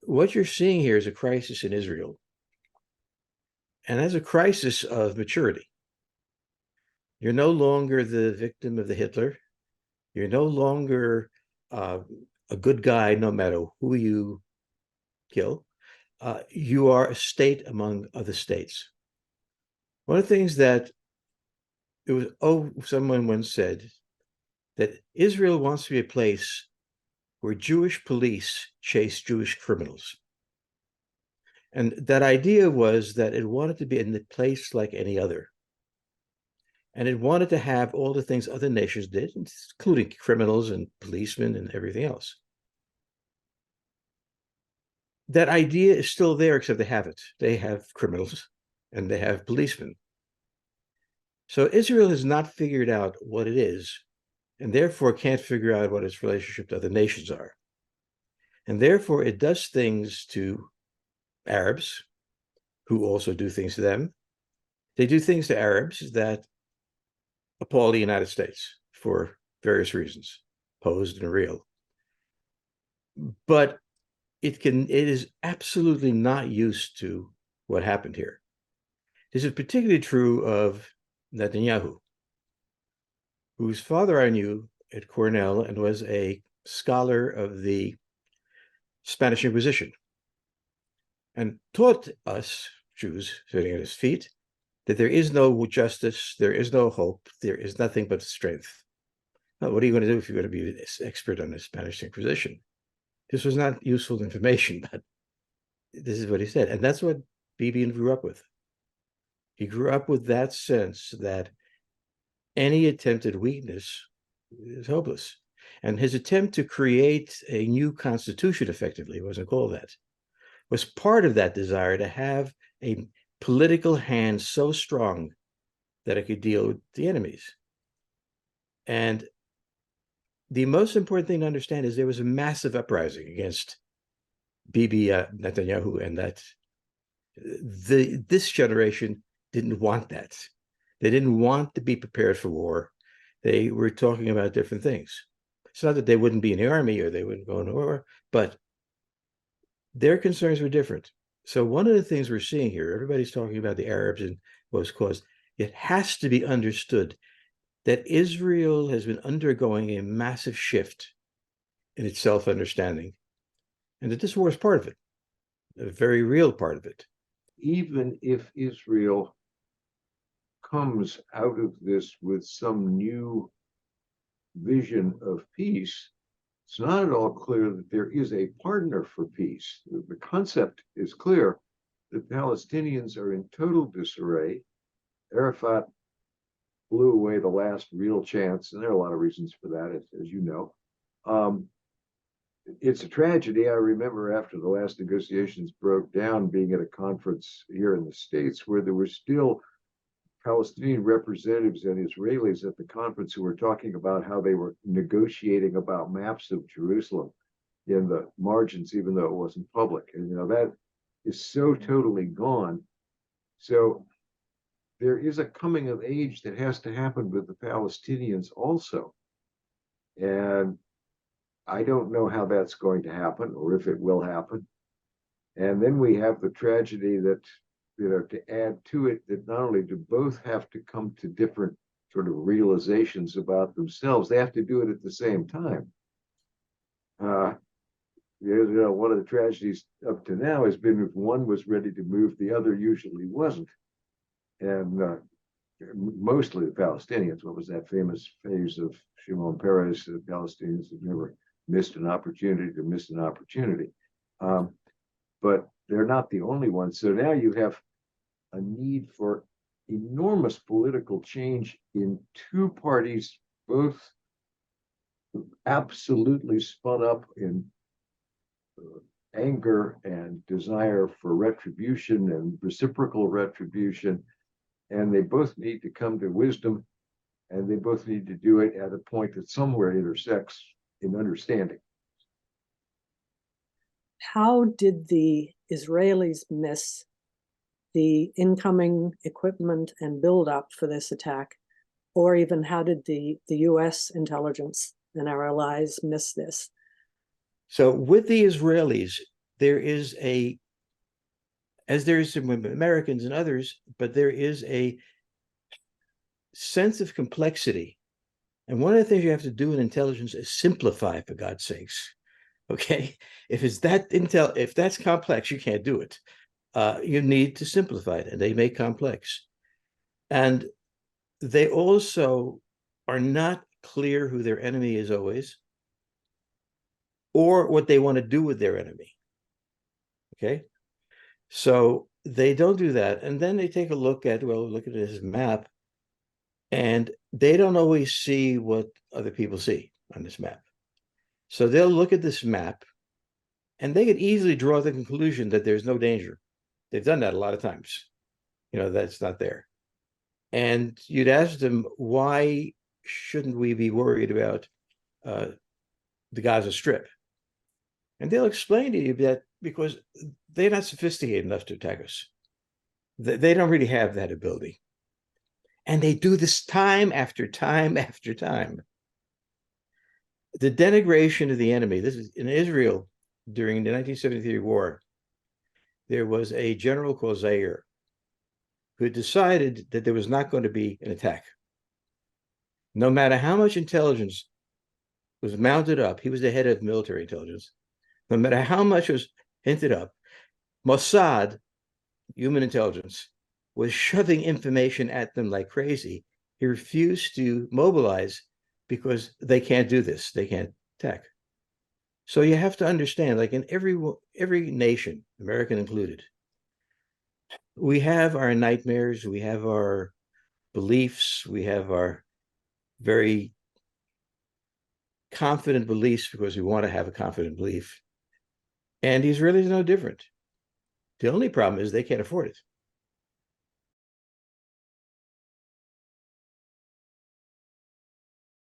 what you're seeing here is a crisis in Israel. And as a crisis of maturity. You're no longer the victim of the Hitler. You're no longer a good guy, no matter who you kill. You are a state among other states. One of the things that someone once said that Israel wants to be a place where Jewish police chase Jewish criminals. And that idea was that it wanted to be in a place like any other. And it wanted to have all the things other nations did, including criminals and policemen and everything else. That idea is still there, except they have it. They have criminals and they have policemen. So Israel has not figured out what it is, and therefore can't figure out what its relationship to other nations are. And therefore it does things to Arabs, who also do things to them. They do things to Arabs that appall the United States for various reasons, posed and real. But it is absolutely not used to what happened here. This is particularly true of Netanyahu, whose father I knew at Cornell and was a scholar of the Spanish Inquisition, and taught us, Jews sitting at his feet, that there is no justice, there is no hope, there is nothing but strength. Now, what are you going to do if you're going to be an expert on the Spanish Inquisition? This was not useful information, but this is what he said. And that's what Bibi grew up with. He grew up with that sense that any attempted weakness is hopeless. And his attempt to create a new constitution, effectively, wasn't called that, was part of that desire to have a political hand so strong that it could deal with the enemies. And the most important thing to understand is there was a massive uprising against Bibi Netanyahu, and that this generation didn't want that. They didn't want to be prepared for war. They were talking about different things. It's not that they wouldn't be in the army or they wouldn't go into war, but their concerns were different. So one of the things we're seeing here, everybody's talking about the Arabs and what was caused. It has to be understood that Israel has been undergoing a massive shift in its self-understanding, and that this war is part of it, a very real part of it. Even if Israel comes out of this with some new vision of peace, it's not at all clear that there is a partner for peace. The concept is clear. The Palestinians are in total disarray. Arafat blew away the last real chance, and there are a lot of reasons for that, as you know. It's a tragedy. I remember after the last negotiations broke down, being at a conference here in the States where there were still Palestinian representatives and Israelis at the conference who were talking about how they were negotiating about maps of Jerusalem in the margins, even though it wasn't public. And, that is so totally gone. So there is a coming of age that has to happen with the Palestinians also. And I don't know how that's going to happen or if it will happen. And then we have the tragedy that, to add to it, that not only do both have to come to different sort of realizations about themselves, they have to do it at the same time. One of the tragedies up to now has been if one was ready to move, the other usually wasn't. And mostly the Palestinians. What was that famous phrase of Shimon Peres? The Palestinians have never missed an opportunity to miss an opportunity. But they're not the only ones. So now you have a need for enormous political change in two parties, both absolutely spun up in anger and desire for retribution and reciprocal retribution. And they both need to come to wisdom, and they both need to do it at a point that somewhere intersects in understanding. How did the Israelis miss the incoming equipment and buildup for this attack? Or even how did the US intelligence and our allies miss this? So with the Israelis, there is a, as there is with Americans and others, but there is a sense of complexity. And one of the things you have to do in intelligence is simplify, for God's sakes. Okay, if it's that if that's complex, you can't do it. You need to simplify it, and they make complex. And they also are not clear who their enemy is always, or what they want to do with their enemy. Okay, so they don't do that, and then they take a look at, well, look at this map, and they don't always see what other people see on this map. So they'll look at this map, and they could easily draw the conclusion that there's no danger. They've done that a lot of times. You know, that's not there. And you'd ask them, why shouldn't we be worried about the Gaza Strip? And they'll explain to you that because they're not sophisticated enough to attack us. They don't really have that ability. And they do this time after time after time. The denigration of the enemy, this is in Israel during the 1973 war, there was a general called Zaire who decided that there was not going to be an attack. No matter how much intelligence was mounted up, he was the head of military intelligence. No matter how much was hinted up, Mossad, human intelligence, was shoving information at them like crazy. He refused to mobilize because they can't do this. They can't attack. So you have to understand, like in every nation, American included, we have our nightmares, we have our beliefs, we have our very confident beliefs because we want to have a confident belief. And Israelis are no different. The only problem is they can't afford it.